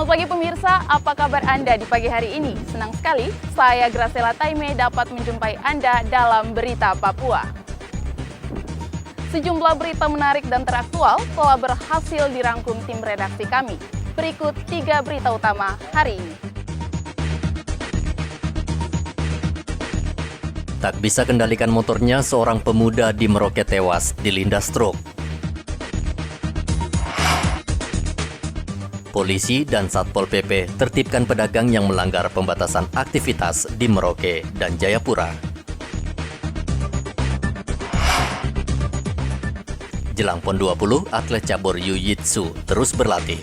Selamat pagi pemirsa, apa kabar Anda di pagi hari ini? Senang sekali, saya Gracela Taime dapat menjumpai Anda dalam Berita Papua. Sejumlah berita menarik dan teraktual telah berhasil dirangkum tim redaksi kami. Berikut 3 berita utama hari ini. Tak bisa kendalikan motornya, seorang pemuda di Merauke tewas dilindas truk. Polisi dan Satpol PP tertibkan pedagang yang melanggar pembatasan aktivitas di Merauke dan Jayapura. Jelang PON 20, atlet cabur Jiu-Jitsu terus berlatih.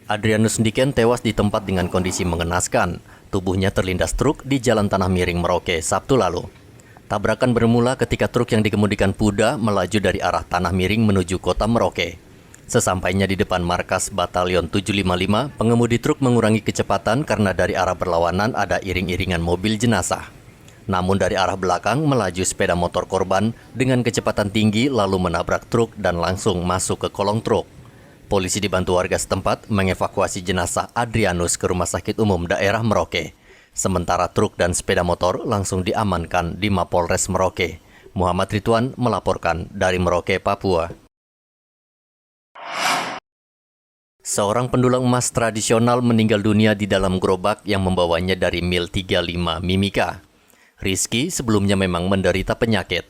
Adrianus Ndiken tewas di tempat dengan kondisi mengenaskan. Tubuhnya terlindas truk di Jalan Tanah Miring, Merauke, Sabtu lalu. Tabrakan bermula ketika truk yang dikemudikan Puda melaju dari arah Tanah Miring menuju kota Merauke. Sesampainya di depan markas Batalion 755, pengemudi truk mengurangi kecepatan karena dari arah berlawanan ada iring-iringan mobil jenazah. Namun dari arah belakang melaju sepeda motor korban dengan kecepatan tinggi lalu menabrak truk dan langsung masuk ke kolong truk. Polisi dibantu warga setempat mengevakuasi jenazah Adrianus ke Rumah Sakit Umum Daerah Merauke. Sementara truk dan sepeda motor langsung diamankan di Mapolres Merauke. Muhammad Ridwan melaporkan dari Merauke, Papua. Seorang pendulang emas tradisional meninggal dunia di dalam gerobak yang membawanya dari Mil 35 Mimika. Rizky sebelumnya memang menderita penyakit.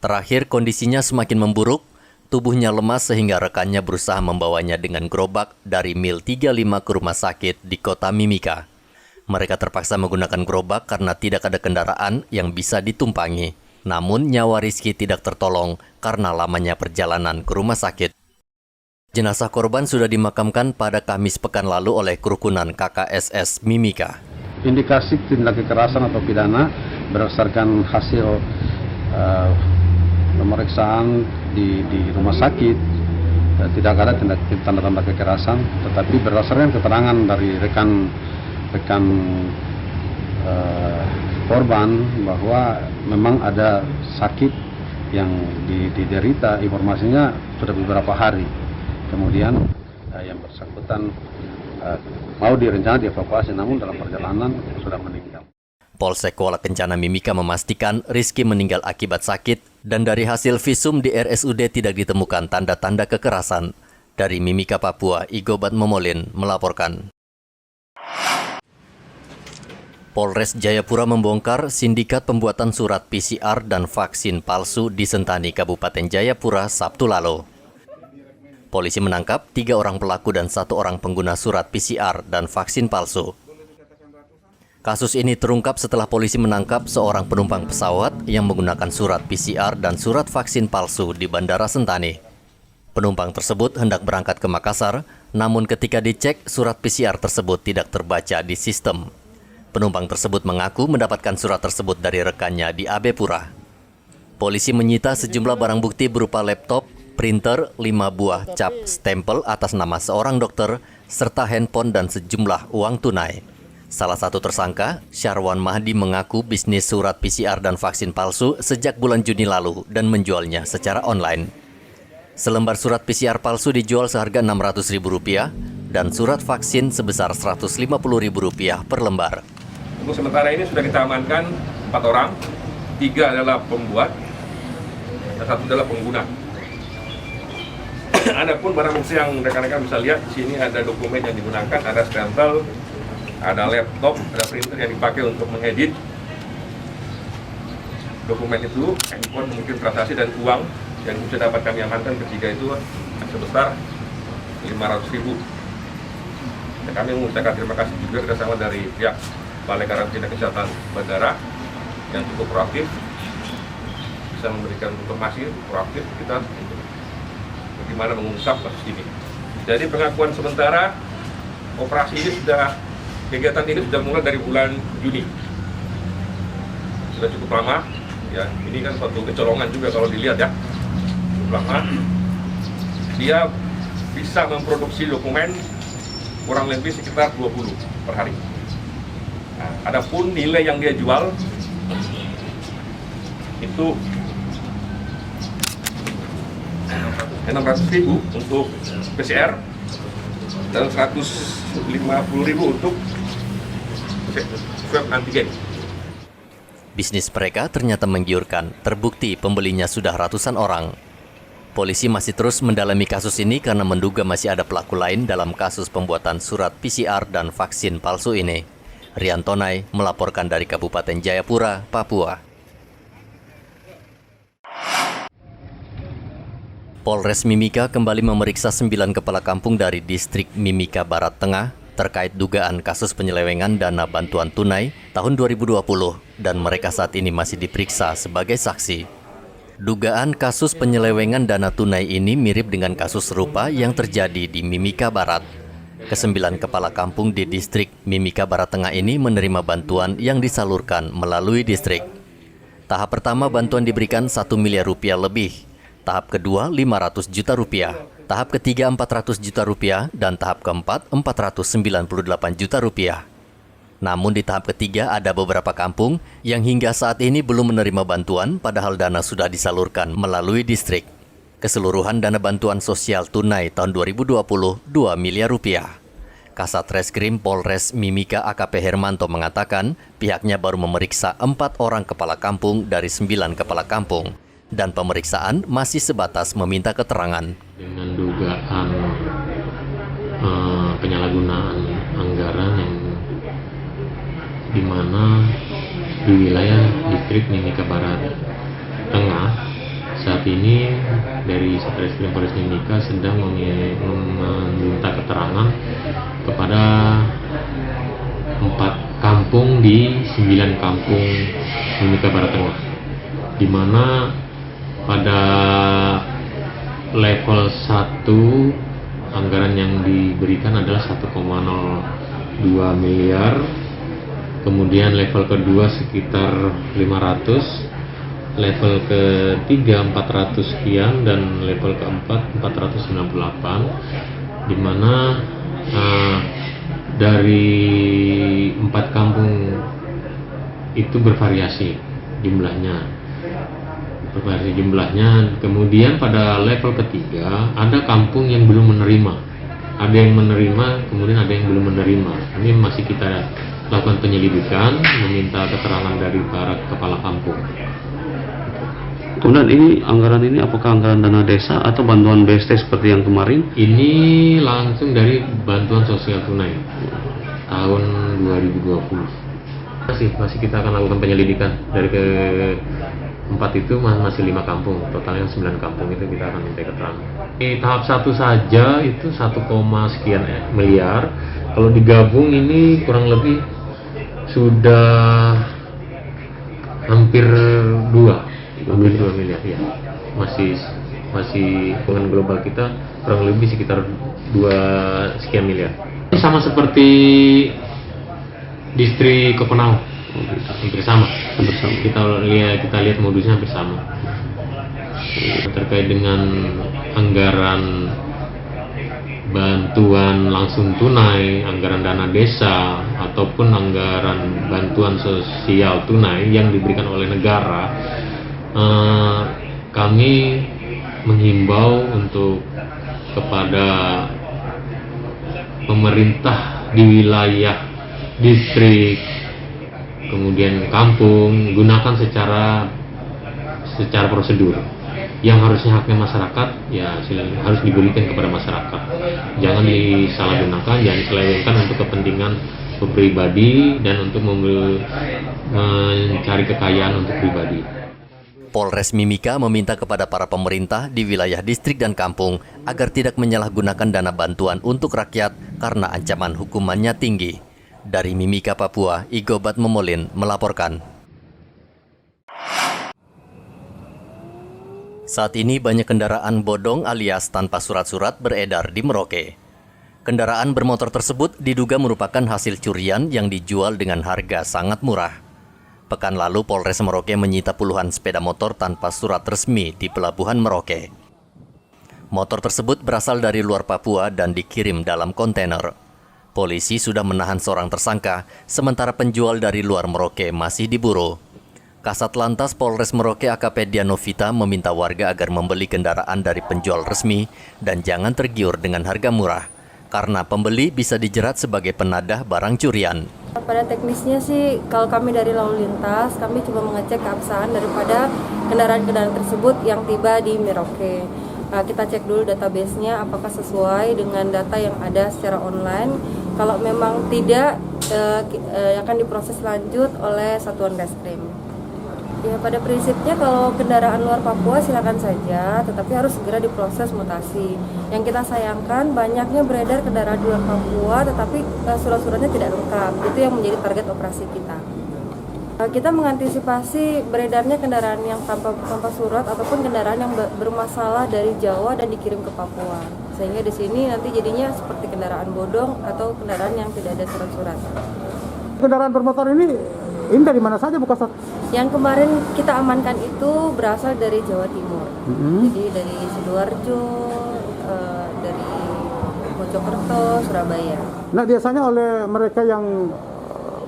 Terakhir kondisinya semakin memburuk. Tubuhnya lemas sehingga rekannya berusaha membawanya dengan gerobak dari Mil 35 ke rumah sakit di kota Mimika. Mereka terpaksa menggunakan gerobak karena tidak ada kendaraan yang bisa ditumpangi. Namun nyawa Rizky tidak tertolong karena lamanya perjalanan ke rumah sakit. Jenazah korban sudah dimakamkan pada Kamis pekan lalu oleh kerukunan KKSS Mimika. Indikasi tindak kekerasan atau pidana berdasarkan hasil pemeriksaan di rumah sakit, tidak ada tanda-tanda kekerasan, tetapi berdasarkan keterangan dari rekan korban bahwa memang ada sakit yang diderita, informasinya sudah beberapa hari. Kemudian yang bersangkutan mau direncana dievakuasi, namun dalam perjalanan sudah meninggal. Polsek Kuala Kencana Mimika memastikan Rizky meninggal akibat sakit dan dari hasil visum di RSUD tidak ditemukan tanda-tanda kekerasan. Dari Mimika, Papua, Igobat Momolin melaporkan. Polres Jayapura membongkar sindikat pembuatan surat PCR dan vaksin palsu di Sentani, Kabupaten Jayapura, Sabtu lalu. Polisi menangkap 3 orang pelaku dan 1 orang pengguna surat PCR dan vaksin palsu. Kasus ini terungkap setelah polisi menangkap seorang penumpang pesawat yang menggunakan surat PCR dan surat vaksin palsu di Bandara Sentani. Penumpang tersebut hendak berangkat ke Makassar, namun ketika dicek surat PCR tersebut tidak terbaca di sistem. Penumpang tersebut mengaku mendapatkan surat tersebut dari rekannya di Abepura. Polisi menyita sejumlah barang bukti berupa laptop, printer, 5 buah cap stempel atas nama seorang dokter, serta handphone dan sejumlah uang tunai. Salah satu tersangka, Syarwan Mahdi, mengaku bisnis surat PCR dan vaksin palsu sejak bulan Juni lalu dan menjualnya secara online. Selembar surat PCR palsu dijual seharga Rp600.000 dan surat vaksin sebesar Rp150.000 per lembar. Untuk sementara ini sudah kita amankan 4 orang, 3 adalah pembuat dan 1 adalah pengguna. Adapun barang bukti yang rekan-rekan bisa lihat di sini ada dokumen yang digunakan, ada stempel, ada laptop, ada printer yang dipakai untuk mengedit dokumen itu, handphone, mungkin transaksi dan uang yang bisa dapat kami amankan ketiga itu sebesar Rp500.000. Dan kami mengucapkan terima kasih juga kerjasama dari pihak Balai Karantina Kesehatan Bandara yang cukup proaktif, bisa memberikan informasi proaktif kita untuk bagaimana mengungkap kasus ini. Jadi pengakuan sementara operasi ini kegiatan ini sudah mulai dari bulan Juni. Sudah cukup lama, ya. Ini kan suatu kecolongan juga kalau dilihat ya. Cukup lama. Dia bisa memproduksi dokumen kurang lebih sekitar 20 per hari. Nah, adapun nilai yang dia jual itu 600.000 untuk PCR dan 150.000 untuk swab antigen. Bisnis mereka ternyata menggiurkan, terbukti pembelinya sudah ratusan orang. Polisi masih terus mendalami kasus ini karena menduga masih ada pelaku lain dalam kasus pembuatan surat PCR dan vaksin palsu ini. Rian Tonai melaporkan dari Kabupaten Jayapura, Papua. Polres Mimika kembali memeriksa 9 kepala kampung dari distrik Mimika Barat Tengah terkait dugaan kasus penyelewengan dana bantuan tunai tahun 2020 dan mereka saat ini masih diperiksa sebagai saksi. Dugaan kasus penyelewengan dana tunai ini mirip dengan kasus serupa yang terjadi di Mimika Barat. Ke-9 kepala kampung di distrik Mimika Barat Tengah ini menerima bantuan yang disalurkan melalui distrik. Tahap pertama bantuan diberikan 1 miliar rupiah lebih. Tahap kedua 500 juta rupiah, tahap ketiga 400 juta rupiah, dan tahap keempat 498 juta rupiah. Namun di tahap ketiga ada beberapa kampung yang hingga saat ini belum menerima bantuan padahal dana sudah disalurkan melalui distrik. Keseluruhan dana bantuan sosial tunai tahun 2020 2 miliar rupiah. Kasat Reskrim Polres Mimika AKP Hermanto mengatakan pihaknya baru memeriksa 4 orang kepala kampung dari 9 kepala kampung. Dan pemeriksaan masih sebatas meminta keterangan. Dengan dugaan penyalahgunaan anggaran yang di mana di wilayah distrik Mimika Barat Tengah saat ini dari Satreskrim Polres Mimika sedang meminta keterangan kepada 4 kampung di 9 kampung Mimika Barat Tengah, di mana pada level 1 anggaran yang diberikan adalah 1,02 miliar, kemudian level kedua sekitar 500, level ketiga 400 sekian, dan level keempat 498, di mana dari 4 kampung itu bervariasi jumlahnya. Kemudian pada level ketiga ada kampung yang belum menerima, ada yang menerima, kemudian ada yang belum menerima. Ini masih kita lakukan penyelidikan, meminta keterangan dari para kepala kampung. Kemudian ini anggaran ini apakah anggaran dana desa atau bantuan BST seperti yang kemarin? Ini langsung dari bantuan sosial tunai tahun 2020. Masih kita akan lakukan penyelidikan dari ke-4 itu masih 5 kampung, totalnya 9 kampung itu kita akan minta keterangan. Di tahap 1 saja itu 1, sekian miliar. Kalau digabung ini kurang lebih sudah hampir 2 miliar ya. Masih dengan global kita kurang lebih sekitar 2 sekian miliar. Sama seperti distrik Kopenau, hampir sama. Kita lihat modusnya hampir sama. Terkait dengan anggaran bantuan langsung tunai, anggaran dana desa, ataupun anggaran bantuan sosial tunai yang diberikan oleh negara, kami menghimbau untuk kepada pemerintah di wilayah distrik, kemudian kampung, gunakan secara prosedur. Yang harusnya haknya masyarakat ya harus diberikan kepada masyarakat. Jangan disalahgunakan, jangan diselewengkan untuk kepentingan pribadi dan untuk mencari kekayaan untuk pribadi. Polres Mimika meminta kepada para pemerintah di wilayah distrik dan kampung agar tidak menyalahgunakan dana bantuan untuk rakyat karena ancaman hukumannya tinggi. Dari Mimika, Papua, Igobat Momolin melaporkan. Saat ini banyak kendaraan bodong alias tanpa surat-surat beredar di Merauke. Kendaraan bermotor tersebut diduga merupakan hasil curian yang dijual dengan harga sangat murah. Pekan lalu Polres Merauke menyita puluhan sepeda motor tanpa surat resmi di Pelabuhan Merauke. Motor tersebut berasal dari luar Papua dan dikirim dalam kontainer. Polisi sudah menahan seorang tersangka, sementara penjual dari luar Merauke masih diburu. Kasat Lantas Polres Merauke AKP Dianovita meminta warga agar membeli kendaraan dari penjual resmi dan jangan tergiur dengan harga murah, karena pembeli bisa dijerat sebagai penadah barang curian. Pada teknisnya sih, kalau kami dari lalu lintas, kami coba mengecek keabsahan daripada kendaraan-kendaraan tersebut yang tiba di Merauke. Kita cek dulu database-nya apakah sesuai dengan data yang ada secara online. Kalau memang tidak, akan diproses lanjut oleh Satuan Reskrim. Ya, pada prinsipnya kalau kendaraan luar Papua silakan saja, tetapi harus segera diproses mutasi. Yang kita sayangkan banyaknya beredar kendaraan luar Papua, tetapi surat-suratnya tidak lengkap. Itu yang menjadi target operasi kita. Kita mengantisipasi beredarnya kendaraan yang tanpa surat ataupun kendaraan yang bermasalah dari Jawa dan dikirim ke Papua. Sehingga di sini nanti jadinya seperti kendaraan bodong atau kendaraan yang tidak ada surat-surat. Kendaraan bermotor ini dari mana saja bukan Sat? Yang kemarin kita amankan itu berasal dari Jawa Timur. Jadi dari Sidoarjo, dari Mojokerto, Surabaya. Nah, biasanya oleh mereka yang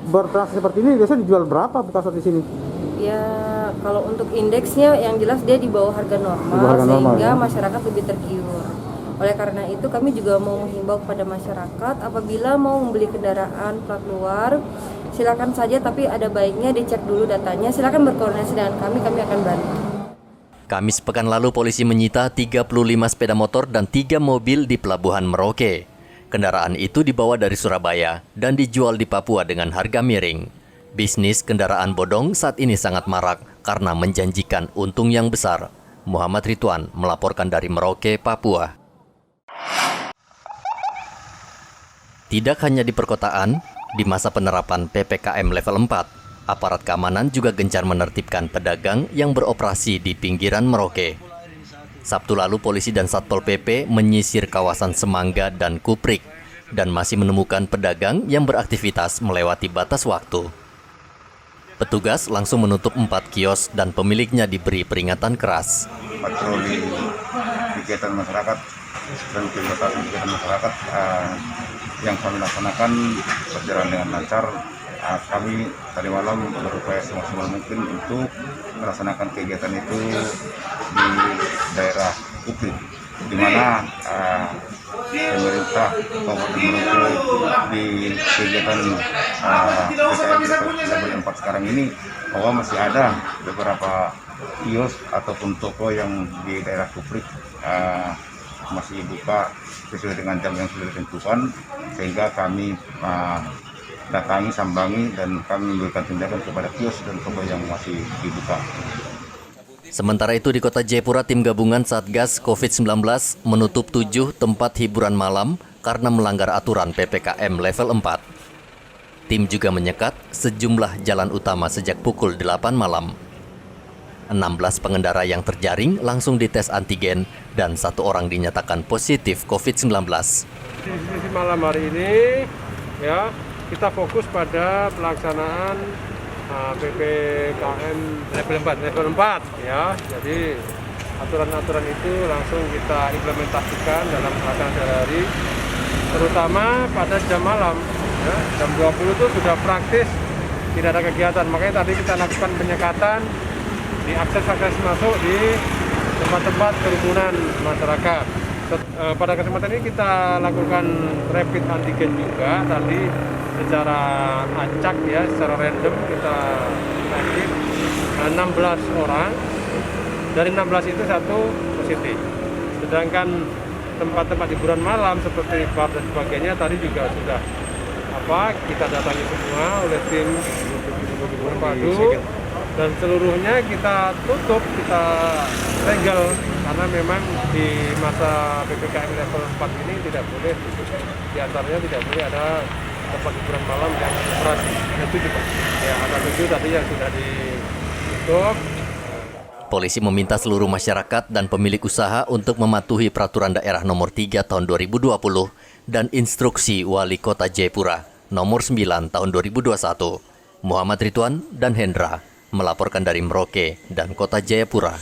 bertransaksi seperti ini biasanya dijual berapa bukan Sat di sini? Ya, kalau untuk indeksnya yang jelas dia di bawah harga normal, sehingga masyarakat lebih tergiur. Oleh karena itu kami juga mau menghimbau kepada masyarakat apabila mau membeli kendaraan plat luar, silakan saja, tapi ada baiknya dicek dulu datanya. Silakan berkoordinasi dengan kami akan bantu. Kamis pekan lalu polisi menyita 35 sepeda motor dan 3 mobil di Pelabuhan Merauke. Kendaraan itu dibawa dari Surabaya dan dijual di Papua dengan harga miring. Bisnis kendaraan bodong saat ini sangat marak karena menjanjikan untung yang besar. Muhammad Ridwan melaporkan dari Merauke, Papua. Tidak hanya di perkotaan, di masa penerapan PPKM level 4, aparat keamanan juga gencar menertibkan pedagang yang beroperasi di pinggiran Merauke. Sabtu lalu polisi dan Satpol PP menyisir kawasan Semangga dan Kuprik dan masih menemukan pedagang yang beraktivitas melewati batas waktu. Petugas langsung menutup 4 kios dan pemiliknya diberi peringatan keras. Patroli kegiatan masyarakat dan kegiatan masyarakat yang kami laksanakan berjalan dengan lancar. Kami tadi malam berupaya semaksimal mungkin untuk melaksanakan kegiatan itu di daerah Kuprik, di mana pemerintah Kabupaten Merauke di kegiatan PPKM level 4 sekarang ini bahwa masih ada beberapa kios ataupun toko yang di daerah Kuprik masih buka sesuai dengan jam yang sudah ditentukan, sehingga kami datangi, sambangi, dan kami memberikan tindakan kepada kios dan toko yang masih dibuka. Sementara itu di Kota Jayapura, tim gabungan Satgas COVID-19 menutup 7 tempat hiburan malam karena melanggar aturan PPKM level 4. Tim juga menyekat sejumlah jalan utama sejak pukul 8 malam. 16 pengendara yang terjaring langsung dites antigen dan 1 orang dinyatakan positif COVID-19. Di malam hari ini ya, kita fokus pada pelaksanaan PPKM level 4 ya. Jadi aturan-aturan itu langsung kita implementasikan dalam pelaksanaan sehari-hari, terutama pada jam malam ya. Jam 20 itu sudah praktis tidak ada kegiatan, makanya tadi kita lakukan penyekatan di akses-akses masuk di tempat-tempat kerumunan masyarakat. Pada kesempatan ini kita lakukan rapid antigen juga tadi secara acak ya, secara random kita rapid 16 orang. Dari 16 itu 1 positif. Sedangkan tempat-tempat hiburan malam seperti bar dan sebagainya tadi juga sudah kita datangi semua oleh tim terpadu, dan seluruhnya kita tutup, kita segel karena memang di masa PPKM level 4 ini tidak boleh, diantaranya tidak boleh ada tempat hiburan malam yang operasi. Itu juga ya, ada 7 tadi yang sudah ditutup. Polisi meminta seluruh masyarakat dan pemilik usaha untuk mematuhi Peraturan Daerah Nomor 3 Tahun 2020 dan Instruksi Wali Kota Jayapura Nomor 9 Tahun 2021. Muhammad Ridwan dan Hendra melaporkan dari Merauke dan Kota Jayapura.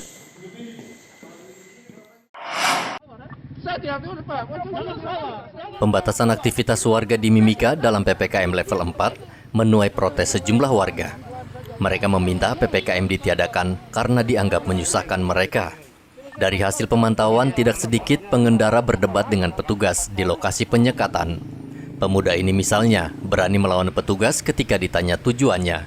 Pembatasan aktivitas warga di Mimika dalam PPKM level 4 menuai protes sejumlah warga. Mereka meminta PPKM ditiadakan karena dianggap menyusahkan mereka. Dari hasil pemantauan, tidak sedikit pengendara berdebat dengan petugas di lokasi penyekatan. Pemuda ini misalnya berani melawan petugas ketika ditanya tujuannya.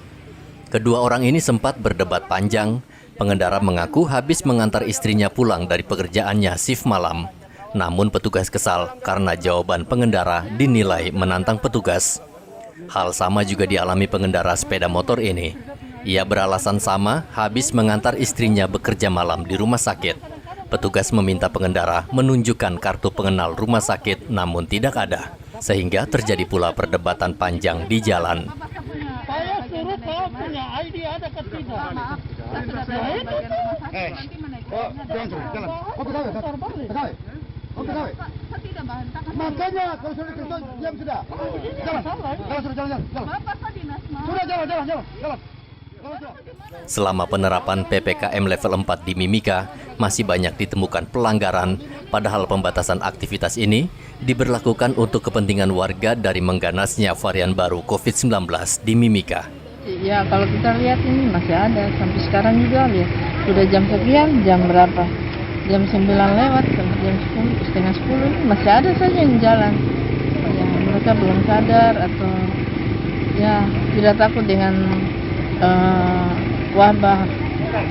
Kedua orang ini sempat berdebat panjang. Pengendara mengaku habis mengantar istrinya pulang dari pekerjaannya shift malam. Namun petugas kesal karena jawaban pengendara dinilai menantang petugas. Hal sama juga dialami pengendara sepeda motor ini. Ia beralasan sama, habis mengantar istrinya bekerja malam di rumah sakit. Petugas meminta pengendara menunjukkan kartu pengenal rumah sakit, namun tidak ada. Sehingga terjadi pula perdebatan panjang di jalan. Saya suruh saya punya ID ada ke tidak? Makanya kalau sudah dikerjakan diam sudah. Jalan. Kalau sudah jalan. Sudah jalan. Selama penerapan PPKM level 4 di Mimika, masih banyak ditemukan pelanggaran, padahal pembatasan aktivitas ini diberlakukan untuk kepentingan warga dari mengganasnya varian baru COVID-19 di Mimika. Ya, kalau kita lihat ini masih ada, sampai sekarang juga lihat. Sudah jam sekian, jam berapa? Jam 9 lewat, sampai jam 10, setengah 10, ini masih ada saja yang jalan. Ya, mereka belum sadar atau ya tidak takut dengan wabah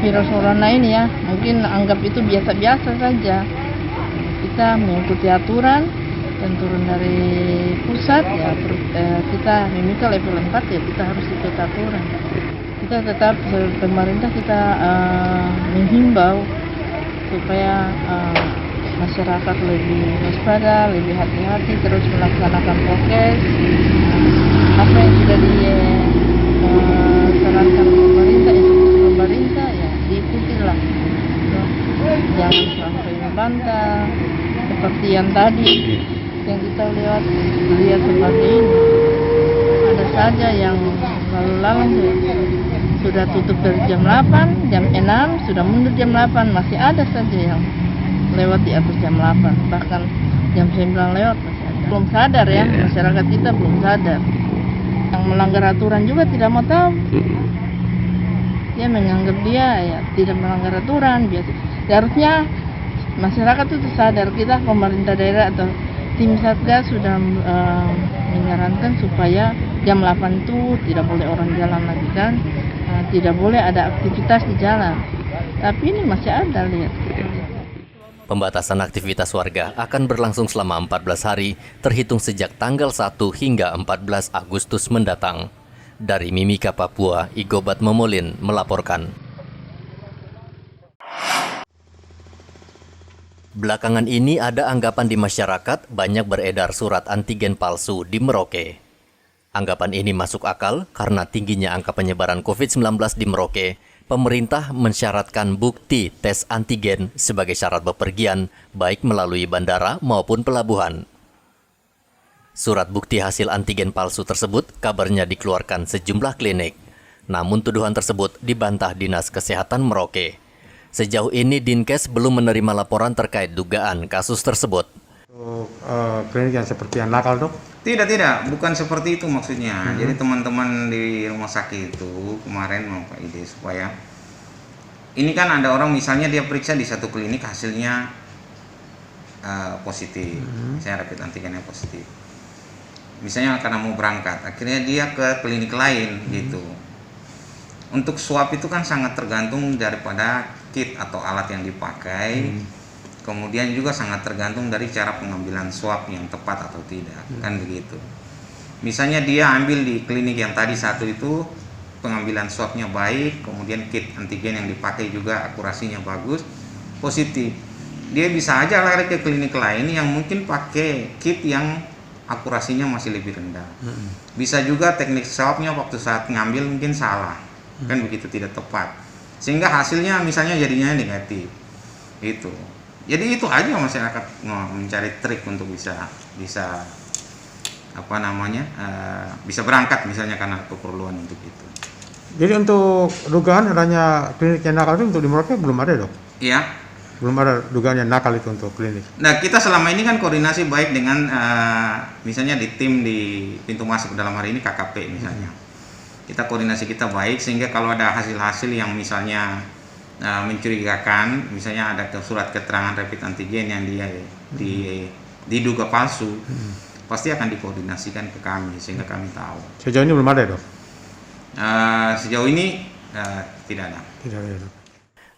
virus corona ini ya, mungkin anggap itu biasa-biasa saja. Kita mengikuti aturan dan turun dari pusat ya, kita Mimika level 4 ya, kita harus ikut aturan. Kita tetap pemerintah kita menghimbau supaya masyarakat lebih waspada, lebih hati-hati, terus melaksanakan prokes. Apa yang sudah disarankan pemerintah, instruksi pemerintah ya diikutilah. Jangan sampai membantah seperti yang tadi yang kita lihat seperti ini. Ada saja yang lalu sudah tutup dari jam 8, jam 6, sudah mundur jam 8, masih ada saja yang lewat di atas jam 8, bahkan jam 9 lewat masih ada. Belum sadar ya, masyarakat kita belum sadar. Yang melanggar aturan juga tidak mau tahu. Dia menganggap dia ya tidak melanggar aturan. Harusnya masyarakat itu sadar, kita pemerintah daerah atau tim Satgas sudah menyarankan supaya jam 8 itu tidak boleh orang jalan lagi kan. Tidak boleh ada aktivitas di jalan. Tapi ini masih ada, lihat. Pembatasan aktivitas warga akan berlangsung selama 14 hari, terhitung sejak tanggal 1 hingga 14 Agustus mendatang. Dari Mimika, Papua, Igobat Momolin melaporkan. Belakangan ini ada anggapan di masyarakat banyak beredar surat antigen palsu di Merauke. Anggapan ini masuk akal karena tingginya angka penyebaran COVID-19 di Merauke. Pemerintah mensyaratkan bukti tes antigen sebagai syarat bepergian, baik melalui bandara maupun pelabuhan. Surat bukti hasil antigen palsu tersebut kabarnya dikeluarkan sejumlah klinik. Namun tuduhan tersebut dibantah Dinas Kesehatan Merauke. Sejauh ini Dinkes belum menerima laporan terkait dugaan kasus tersebut. Klinik yang seperti yang nakal, Dok? Tidak, bukan seperti itu maksudnya. Jadi teman-teman di rumah sakit itu kemarin mau Pak ide supaya ini kan ada orang misalnya dia periksa di satu klinik hasilnya positif, misalnya rapid antigennya positif. Misalnya karena mau berangkat, akhirnya dia ke klinik lain gitu. Untuk swab itu kan sangat tergantung daripada kit atau alat yang dipakai. Kemudian juga sangat tergantung dari cara pengambilan swab yang tepat atau tidak, kan begitu. Misalnya dia ambil di klinik yang tadi satu itu pengambilan swabnya baik, kemudian kit antigen yang dipakai juga akurasinya bagus, positif. Dia bisa aja lari ke klinik lain yang mungkin pakai kit yang akurasinya masih lebih rendah. Bisa juga teknik swabnya waktu saat ngambil mungkin salah, kan begitu, tidak tepat. Sehingga hasilnya misalnya jadinya negatif. Itu. Jadi itu aja masyarakat mencari trik untuk bisa bisa berangkat misalnya karena keperluan untuk itu. Jadi untuk dugaan adanya klinik yang nakal itu untuk di Merauke belum ada, Dok? Iya. Belum ada dugaan yang nakal itu untuk klinik. Nah, kita selama ini kan koordinasi baik dengan misalnya di tim di pintu masuk dalam hari ini KKP misalnya. koordinasi kita baik, sehingga kalau ada hasil-hasil yang misalnya mencurigakan, misalnya ada surat keterangan rapid antigen yang diduga palsu, pasti akan dikoordinasikan ke kami sehingga kami tahu. Sejauh ini belum ada, Dok? Sejauh ini tidak ada. Tidak ada, Dok.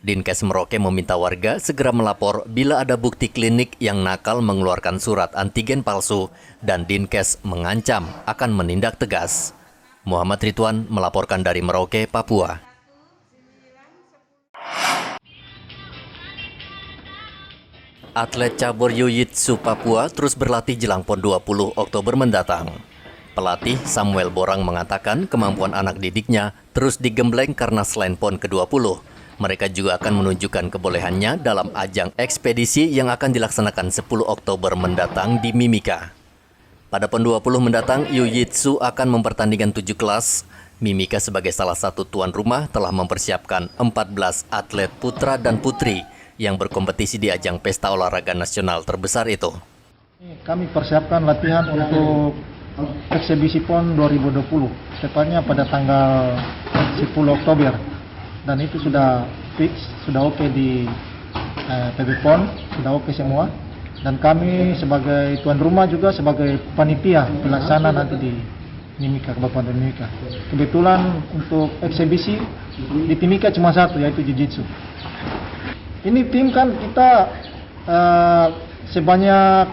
Dinkes Merauke meminta warga segera melapor bila ada bukti klinik yang nakal mengeluarkan surat antigen palsu, dan Dinkes mengancam akan menindak tegas. Muhammad Ridwan melaporkan dari Merauke, Papua. Atlet cabur Jiu-Jitsu Papua terus berlatih jelang PON 20 Oktober mendatang. Pelatih Samuel Borang mengatakan kemampuan anak didiknya terus digembleng karena selain PON ke-20, mereka juga akan menunjukkan kebolehannya dalam ajang ekspedisi yang akan dilaksanakan 10 Oktober mendatang di Mimika. Pada PON 20 mendatang, Jiu-Jitsu akan mempertandingkan 7 kelas. Mimika sebagai salah satu tuan rumah telah mempersiapkan 14 atlet putra dan putri yang berkompetisi di ajang pesta olahraga nasional terbesar itu. Kami persiapkan latihan untuk eksebisi PON 2020, tepatnya pada tanggal 10 Oktober. Dan itu sudah fix, sudah oke di PB PON, sudah oke semua. Dan kami sebagai tuan rumah juga sebagai panitia pelaksana nanti di Mimika, Kabupaten Mimika. Kebetulan untuk eksebisi di Timika cuma satu, yaitu Jiu-Jitsu. Ini tim kan kita sebanyak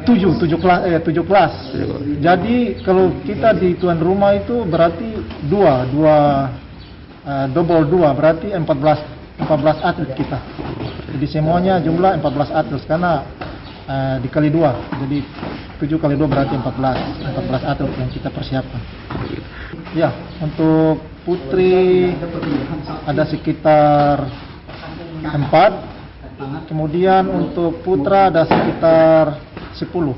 7 kelas. Jadi kalau kita di tuan rumah itu berarti double 2, berarti 14 atlet kita. Jadi semuanya jumlah 14 atlet karena dikali 2. Jadi 7 kali 2 berarti 14 atlet yang kita persiapkan. Ya, untuk putri ada sekitar 4. Kemudian untuk putra ada sekitar 10.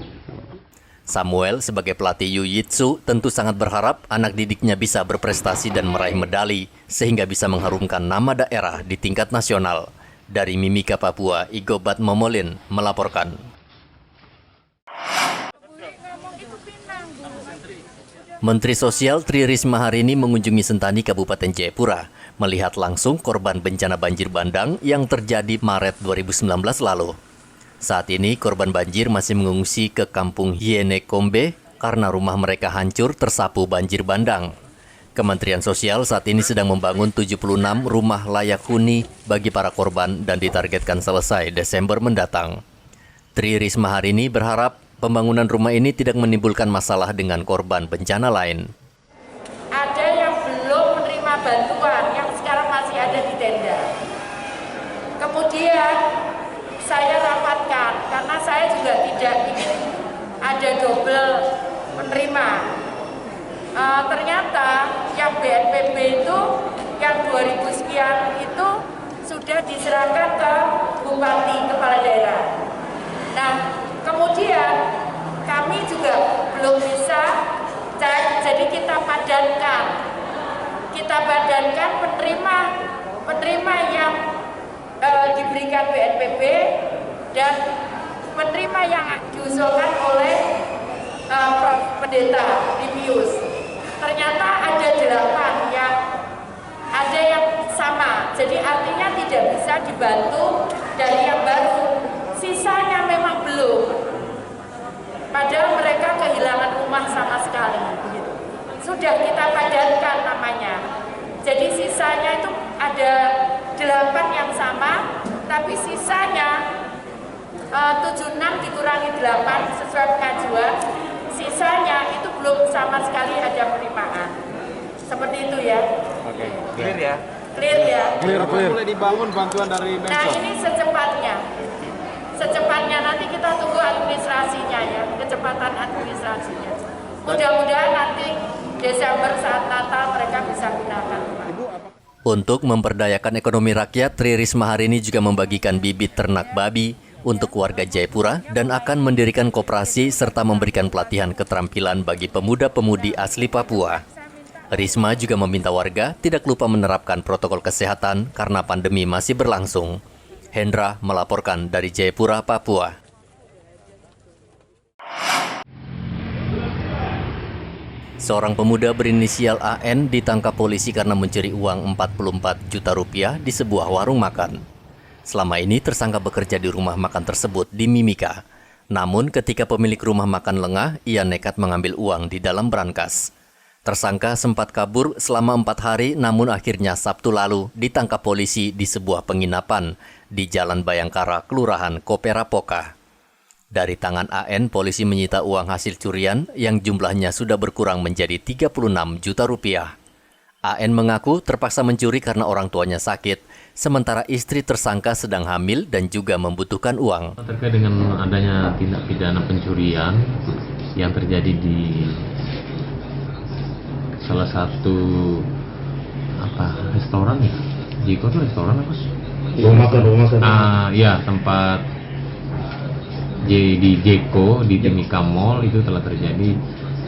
Samuel sebagai pelatih Jiu-Jitsu tentu sangat berharap anak didiknya bisa berprestasi dan meraih medali sehingga bisa mengharumkan nama daerah di tingkat nasional. Dari Mimika, Papua, Igobat Momolin melaporkan. Menteri Sosial Tri Risma hari ini mengunjungi Sentani, Kabupaten Jayapura, melihat langsung korban bencana banjir bandang yang terjadi Maret 2019 lalu. Saat ini korban banjir masih mengungsi ke Kampung Hienekombe karena rumah mereka hancur tersapu banjir bandang. Kementerian Sosial saat ini sedang membangun 76 rumah layak huni bagi para korban dan ditargetkan selesai Desember mendatang. Tri Risma hari ini berharap pembangunan rumah ini tidak menimbulkan masalah dengan korban bencana lain. Ada yang belum menerima bantuan yang sekarang masih ada di tenda. Kemudian saya rapatkan karena saya juga tidak ingin ada double penerima. Ternyata yang BNPB itu yang 2000 sekian itu sudah diserahkan ke Bupati Kepala Daerah. Nah, kemudian kami juga belum bisa cek, jadi kita padankan penerima yang diberikan BNPB dan penerima yang diusulkan oleh Prof. Pendeta Livius. Ternyata ada 8 yang sama, jadi artinya tidak bisa dibantu dari yang baru. Sisanya memang belum, padahal mereka kehilangan rumah sama sekali. Sudah kita padankan namanya, jadi sisanya itu ada 8 yang sama, tapi sisanya 76 dikurangi 8 sesuai pengajuan, sisanya itu belum sama sekali ada penerimaan. Seperti itu ya. Oke, clear ya? Clear ya? Clear. Mulai dibangun bantuan dari Mensos. Nah ini secepatnya nanti kita tunggu administrasinya ya, kecepatan administrasinya. Mudah-mudahan nanti Desember saat Natal mereka bisa gunakan. Untuk memperdayakan ekonomi rakyat, Tri Risma hari ini juga membagikan bibit ternak babi untuk warga Jayapura dan akan mendirikan koperasi serta memberikan pelatihan keterampilan bagi pemuda-pemudi asli Papua. Risma juga meminta warga tidak lupa menerapkan protokol kesehatan karena pandemi masih berlangsung. Hendra melaporkan dari Jayapura, Papua. Seorang pemuda berinisial AN ditangkap polisi karena mencuri uang 44 juta rupiah di sebuah warung makan. Selama ini tersangka bekerja di rumah makan tersebut di Mimika. Namun ketika pemilik rumah makan lengah, ia nekat mengambil uang di dalam brankas. Tersangka sempat kabur selama 4 hari, namun akhirnya Sabtu lalu ditangkap polisi di sebuah penginapan di Jalan Bayangkara, Kelurahan Kopera Poka. Dari tangan AN, polisi menyita uang hasil curian yang jumlahnya sudah berkurang menjadi 36 juta rupiah. AN mengaku terpaksa mencuri karena orang tuanya sakit, sementara istri tersangka sedang hamil dan juga membutuhkan uang. Terkait dengan adanya tindak pidana pencurian yang terjadi di salah satu restoran ya, Jiko itu restoran apa? Rumah makan. Ya, tempat di Jeko di Timika Mall itu telah terjadi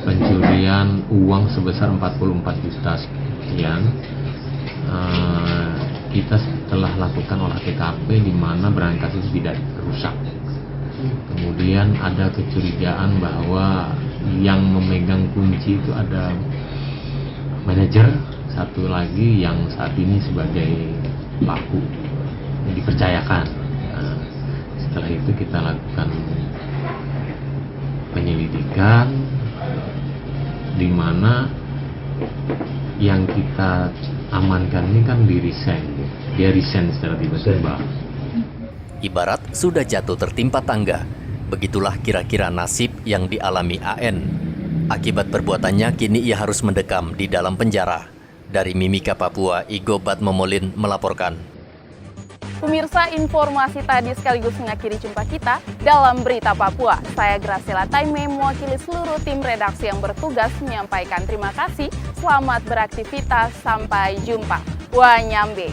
pencurian uang sebesar 44 juta sekian. Kita telah lakukan olah TKP di mana brankas itu tidak rusak. Kemudian ada kecurigaan bahwa yang memegang kunci itu ada manajer, satu lagi yang saat ini sebagai pelaku dipercayakan. Setelah itu kita lakukan penyelidikan di mana yang kita amankan ini kan dia resign secara tiba-tiba. Ibarat sudah jatuh tertimpa tangga, begitulah kira-kira nasib yang dialami AN. Akibat perbuatannya kini ia harus mendekam di dalam penjara. Dari Mimika, Papua, Igo Batmomolin melaporkan. Pemirsa, informasi tadi sekaligus mengakhiri jumpa kita dalam Berita Papua. Saya Graciela Taime mewakili seluruh tim redaksi yang bertugas menyampaikan terima kasih. Selamat beraktivitas, sampai jumpa. Wanyambe.